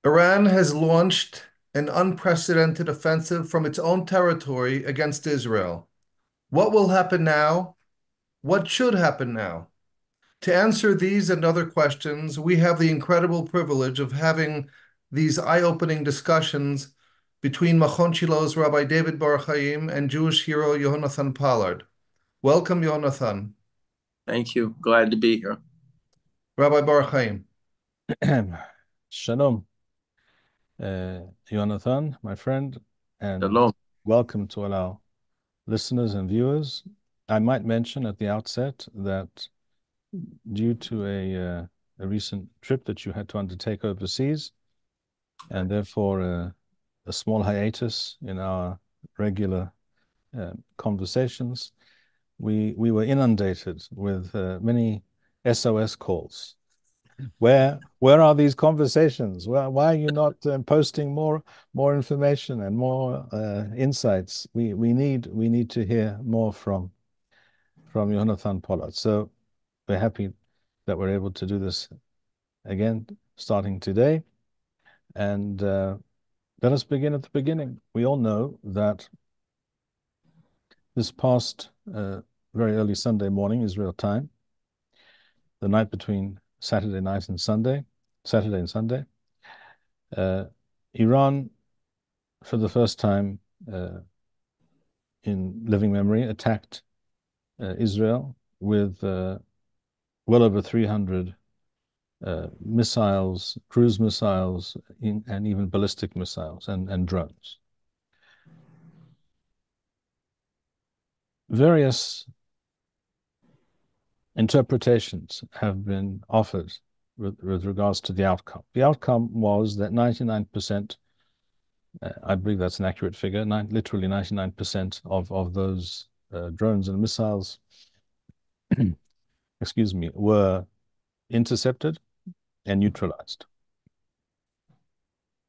Iran has launched an unprecedented offensive from its own territory against Israel. What will happen now? What should happen now? To answer these and other questions, we have the incredible privilege of having these eye-opening discussions between Machon Shiloh's Rabbi David Bar Chaim and Jewish hero Yehonathan Pollard. Welcome, Yehonathan. Thank you. Glad to be here. Rabbi Bar Chaim. Shalom, Jonathan, my friend, and Shalom. welcome to all our listeners and viewers. I might mention at the outset that due to a recent trip that you had to undertake overseas, and therefore a small hiatus in our regular conversations, we were inundated with many SOS calls. Where are these conversations? Why are you not posting more information and more insights? We need to hear more from Jonathan Pollard. So we're happy that we're able to do this again starting today. And let us begin at the beginning. We all know that this past very early Sunday morning, Israel time, the night between Saturday and Sunday, Iran, for the first time in living memory, attacked Israel with well over 300 missiles, cruise missiles, and even ballistic missiles and drones. Various interpretations have been offered with regards to the outcome. The outcome was that 99%, I believe that's an accurate figure, literally 99% of those drones and missiles, excuse me, were intercepted and neutralized.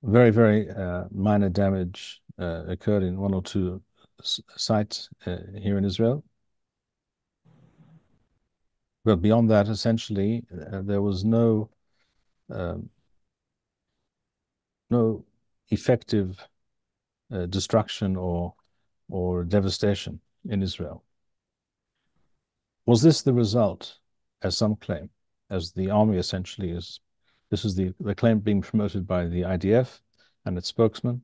Very, very minor damage occurred in one or two sites here in Israel. But beyond that, essentially, there was no effective destruction or devastation in Israel. Was this the result, as some claim, as the army essentially is? This is the claim being promoted by the IDF and its spokesman.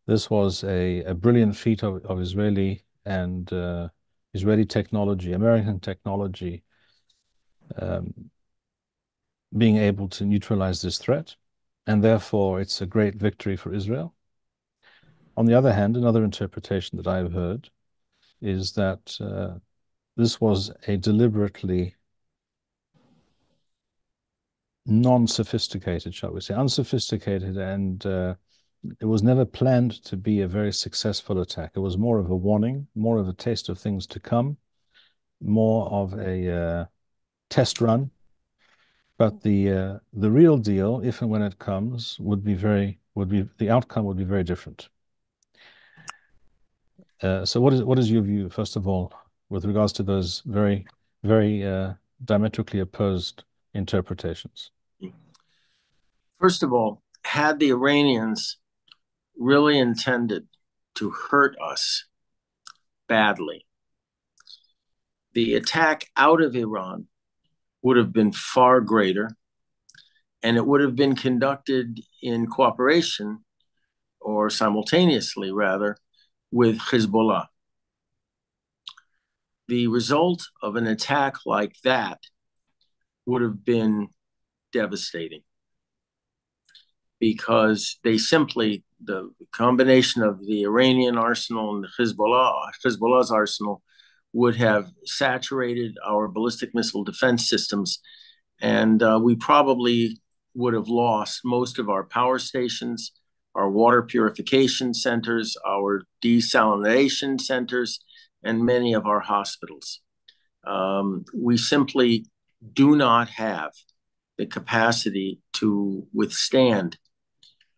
This was a brilliant feat of Israeli and Israeli technology, American technology, being able to neutralize this threat, and therefore it's a great victory for Israel. On the other hand, another interpretation that I've heard is that this was a deliberately non-sophisticated, shall we say, unsophisticated, and it was never planned to be a very successful attack. It was more of a warning, more of a taste of things to come, more of a test run. But the real deal, if and when it comes, the outcome would be very different. So what is your view, first of all, with regards to those very, very diametrically opposed interpretations? First of all, had the Iranians really intended to hurt us badly, the attack out of Iran would have been far greater, and it would have been conducted in cooperation, or simultaneously rather, with Hezbollah. The result of an attack like that would have been devastating, because the combination of the Iranian arsenal and Hezbollah's arsenal would have saturated our ballistic missile defense systems, and we probably would have lost most of our power stations, our water purification centers, our desalination centers, and many of our hospitals. We simply do not have the capacity to withstand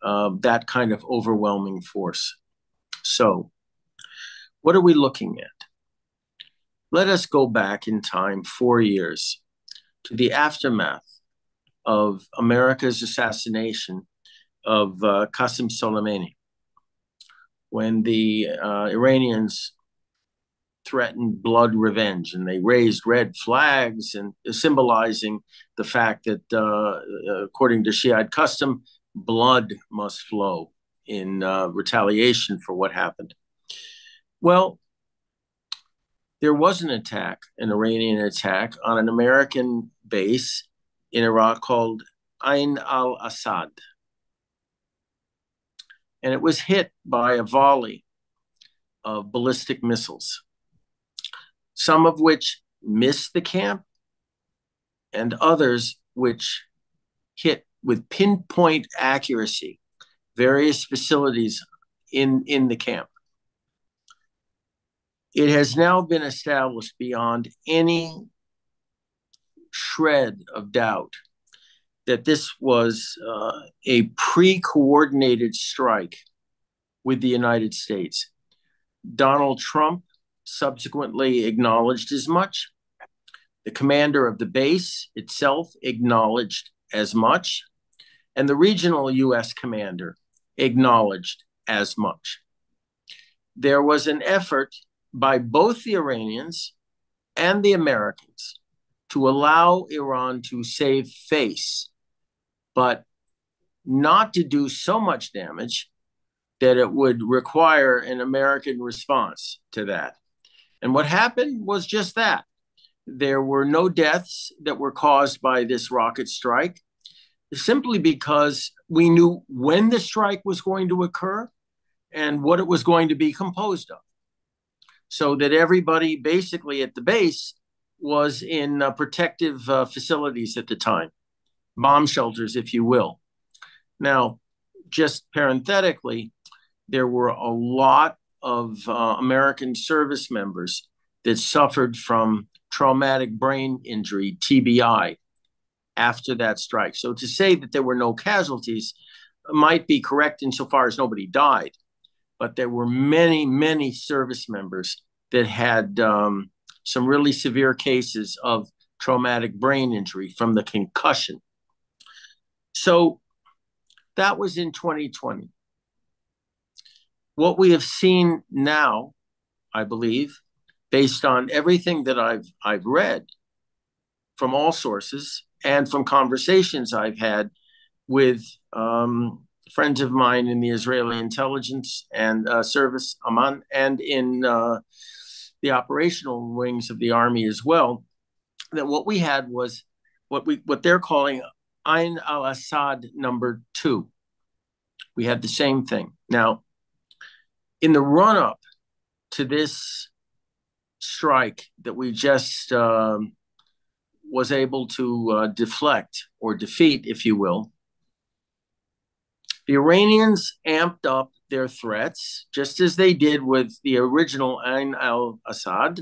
that kind of overwhelming force. So, what are we looking at? Let us go back in time 4 years to the aftermath of America's assassination of Qasem Soleimani, when the Iranians threatened blood revenge, and they raised red flags and symbolizing the fact that, according to Shiite custom, blood must flow in retaliation for what happened. Well, there was an attack, an Iranian attack on an American base in Iraq called Ain al-Assad. And it was hit by a volley of ballistic missiles, some of which missed the camp and others which hit with pinpoint accuracy various facilities in the camp. It has now been established beyond any shred of doubt that this was a pre-coordinated strike with the United States. Donald Trump subsequently acknowledged as much. The commander of the base itself acknowledged as much, and the regional U.S. commander acknowledged as much. There was an effort by both the Iranians and the Americans to allow Iran to save face, but not to do so much damage that it would require an American response to that. And what happened was just that. There were no deaths that were caused by this rocket strike, simply because we knew when the strike was going to occur and what it was going to be composed of, so that everybody basically at the base was in protective facilities at the time, bomb shelters, if you will. Now, just parenthetically, there were a lot of American service members that suffered from traumatic brain injury, TBI, after that strike. So to say that there were no casualties might be correct insofar as nobody died, but there were many, many service members that had some really severe cases of traumatic brain injury from the concussion. So that was in 2020. What we have seen now, I believe, based on everything that I've read from all sources and from conversations I've had with friends of mine in the Israeli intelligence and service, Aman, and in the operational wings of the army as well, that what we had was what they're calling Ain al-Assad number 2. We had the same thing. Now, in the run-up to this strike that we just was able to deflect or defeat, if you will, the Iranians amped up their threats, just as they did with the original Ain al-Assad.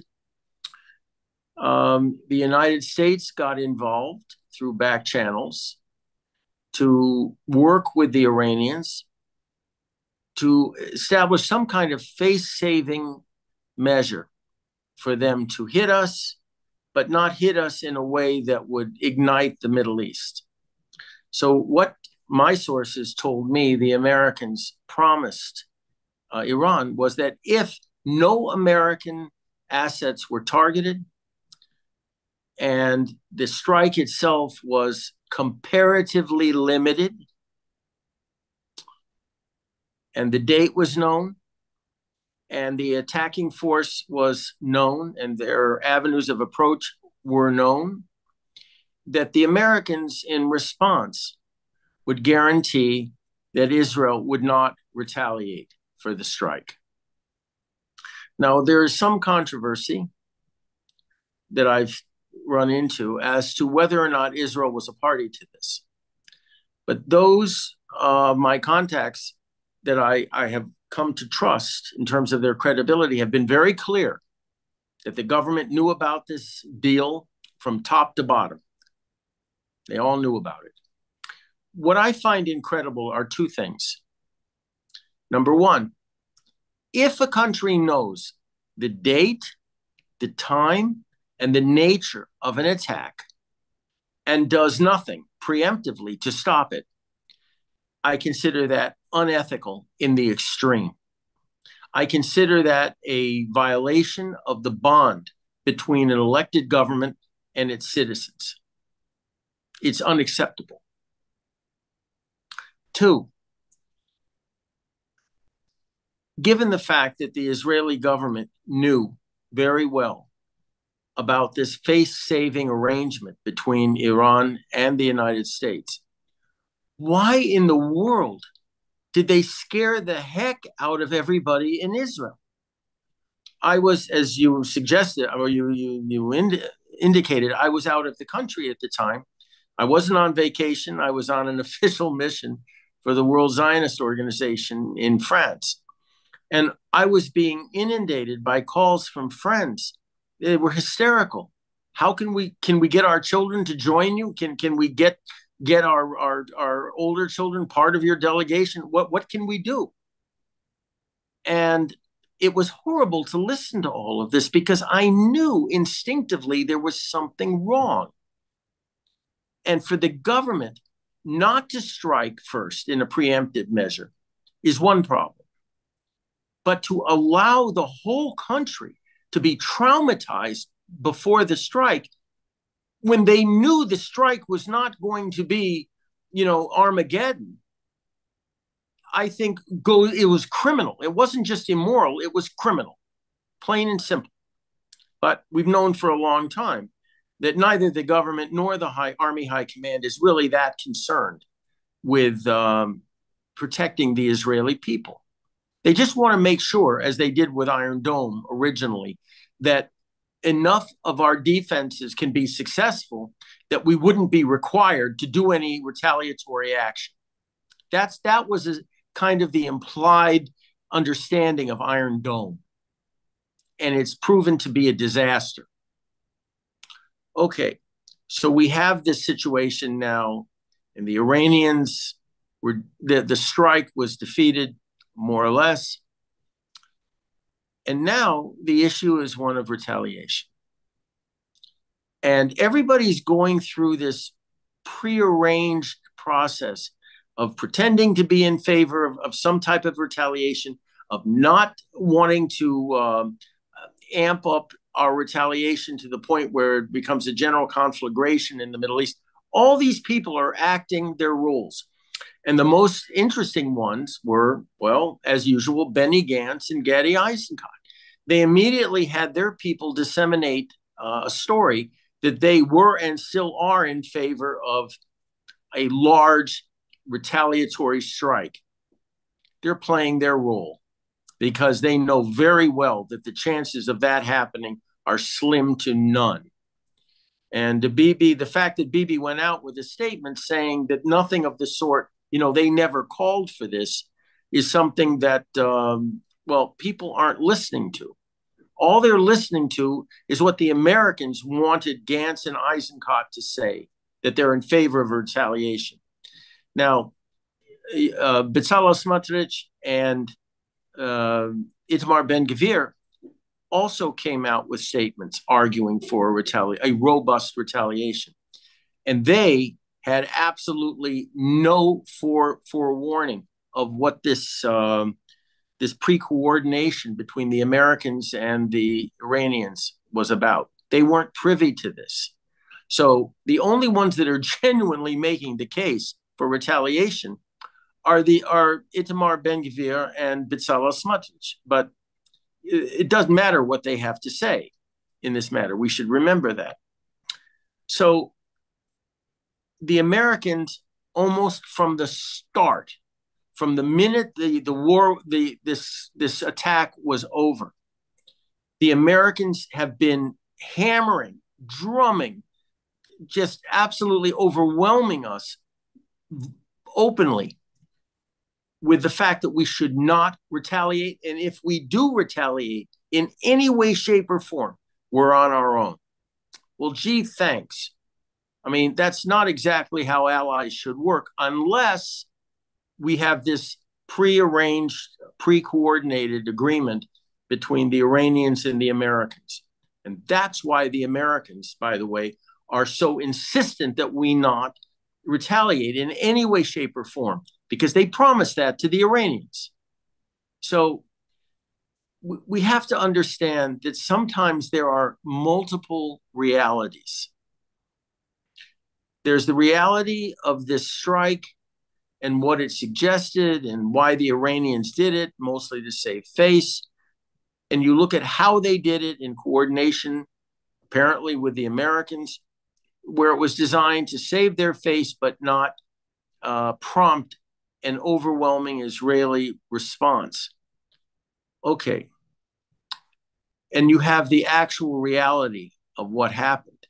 The United States got involved through back channels to work with the Iranians to establish some kind of face-saving measure for them to hit us, but not hit us in a way that would ignite the Middle East. So what my sources told me the Americans promised Iran was that if no American assets were targeted and the strike itself was comparatively limited and the date was known and the attacking force was known and their avenues of approach were known, that the Americans in response would guarantee that Israel would not retaliate for the strike. Now, there is some controversy that I've run into as to whether or not Israel was a party to this. But those my contacts that I have come to trust in terms of their credibility have been very clear that the government knew about this deal from top to bottom. They all knew about it. What I find incredible are two things. Number one, if a country knows the date, the time, and the nature of an attack and does nothing preemptively to stop it, I consider that unethical in the extreme. I consider that a violation of the bond between an elected government and its citizens. It's unacceptable. Two, given the fact that the Israeli government knew very well about this face-saving arrangement between Iran and the United States, why in the world did they scare the heck out of everybody in Israel? I was, as you suggested, or you indicated, I was out of the country at the time. I wasn't on vacation. I was on an official mission for the World Zionist Organization in France. And I was being inundated by calls from friends. They were hysterical. How can we get our children to join you? Can we get our older children part of your delegation? What can we do? And it was horrible to listen to all of this because I knew instinctively there was something wrong. And for the government not to strike first in a preemptive measure is one problem. But to allow the whole country to be traumatized before the strike, when they knew the strike was not going to be, Armageddon, I think it was criminal. It wasn't just immoral, it was criminal, plain and simple. But we've known for a long time that neither the government nor the Army High Command is really that concerned with protecting the Israeli people. They just want to make sure, as they did with Iron Dome originally, that enough of our defenses can be successful that we wouldn't be required to do any retaliatory action. That was kind of the implied understanding of Iron Dome. And it's proven to be a disaster. Okay, so we have this situation now, and the Iranians the strike was defeated, more or less. And now the issue is one of retaliation. And everybody's going through this prearranged process of pretending to be in favor of some type of retaliation, of not wanting to amp up our retaliation to the point where it becomes a general conflagration in the Middle East. All these people are acting their roles. And the most interesting ones were, well, as usual, Benny Gantz and Gadi Eisenkot. They immediately had their people disseminate a story that they were and still are in favor of a large retaliatory strike. They're playing their role because they know very well that the chances of that happening are slim to none. And the fact that Bibi went out with a statement saying that nothing of the sort, they never called for this, is something that, people aren't listening to. All they're listening to is what the Americans wanted Gantz and Eisenkot to say, that they're in favor of retaliation. Now, Bezalel Smotrich and Itamar Ben-Gvir also came out with statements arguing for a robust retaliation. And they had absolutely no forewarning of what this pre-coordination between the Americans and the Iranians was about. They weren't privy to this. So the only ones that are genuinely making the case for retaliation are Itamar Ben-Gvir and Bezalel Smotrich. But it doesn't matter what they have to say in this matter. We should remember that. So the Americans, almost from the start, from the minute this attack was over, the Americans have been hammering, drumming, just absolutely overwhelming us openly with the fact that we should not retaliate. And if we do retaliate in any way, shape, or form, we're on our own. Well, gee, thanks. I mean, that's not exactly how allies should work unless we have this prearranged, pre-coordinated agreement between the Iranians and the Americans. And that's why the Americans, by the way, are so insistent that we not retaliate in any way, shape, or form. because they promised that to the Iranians. So we have to understand that sometimes there are multiple realities. There's the reality of this strike and what it suggested and why the Iranians did it, mostly to save face. And you look at how they did it in coordination, apparently with the Americans, where it was designed to save their face but not prompt an overwhelming Israeli response. Okay. And you have the actual reality of what happened,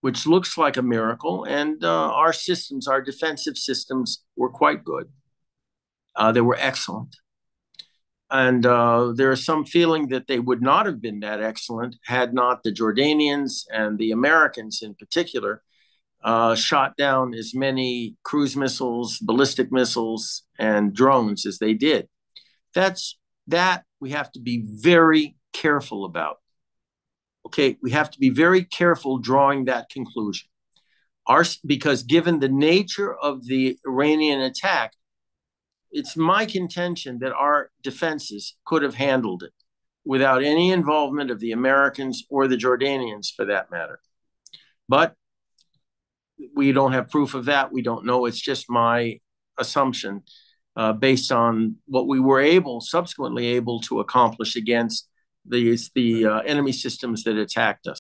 which looks like a miracle. And our systems, our defensive systems, were quite good. They were excellent. And there is some feeling that they would not have been that excellent had not the Jordanians and the Americans in particular shot down as many cruise missiles, ballistic missiles, and drones as they did. That we have to be very careful about. Okay, we have to be very careful drawing that conclusion. Because given the nature of the Iranian attack, it's my contention that our defenses could have handled it without any involvement of the Americans or the Jordanians, for that matter. But we don't have proof of that. We don't know. It's just my assumption based on what we were subsequently able to accomplish against the enemy systems that attacked us.